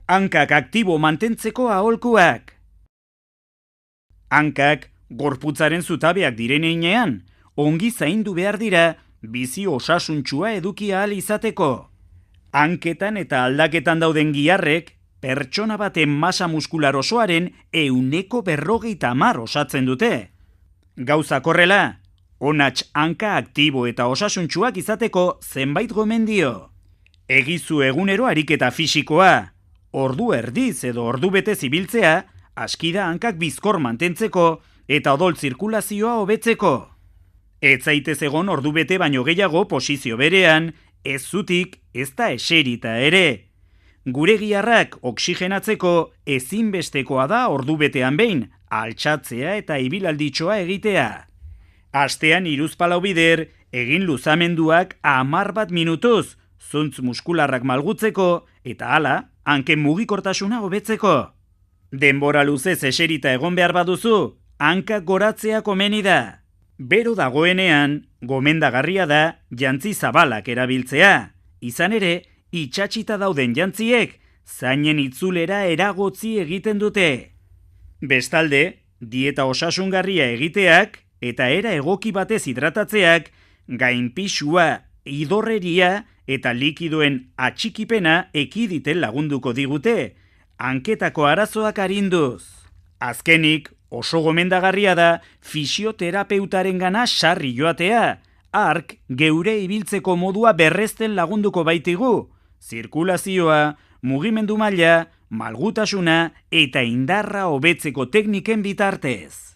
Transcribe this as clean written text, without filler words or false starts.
Hankak aktibo mantentzeko aholkuak. Hankak gorputzaren zutabeak diren heinean, ongi zaindu behar dira bizi osasuntsua eduki ahal izateko. Hanketan eta aldaketan dauden giharrek, pertsona baten masa muskular osoaren 150% osatzen dute. Gauzak horrela, onats hanka aktibo eta osasuntsuak izateko zenbait gomendio. Egizu egunero ariketa fisikoa, ordu erdiz edo ordu betez ibiltzea, aski da hankak bizkor mantentzeko eta odol zirkulazioa hobetzeko. Ez zaitez egon ordu bete baino gehiago posizio berean, ez zutik ez da eserita ere. Gure giharrak oxigenatzeko ezinbestekoa da ordu betean behin, altxatzea eta ibilalditxoa egitea. Astean 3-4 bider, egin luzamenduak 10 minutuz, zuntz muskularrak malgutzeko eta hala, hanken mugikortasuna hobetzeko. Denbora luzez eserita egon behar baduzu, hankak goratzea komeni da. Bero dagoenean, gomendagarria da jantzi zabalak erabiltzea. Izan ere, itxatxita dauden jantziek, zainen itzulera eragotzi egiten dute. Bestalde, dieta osasungarria egiteak eta era egoki batez hidratatzeak, gainpisua, idorreria eta likidoen atxikipena ekiditen lagunduko digute, hanketako arazoak arinduz. Azkenik, oso gomendagarria da fisioterapeutarengana sarri joatea, hark geure ibiltzeko modua berrezten lagunduko baitigu, zirkulazioa, mugimendu maila, malgutasuna eta indarra hobetzeko tekniken bitartez.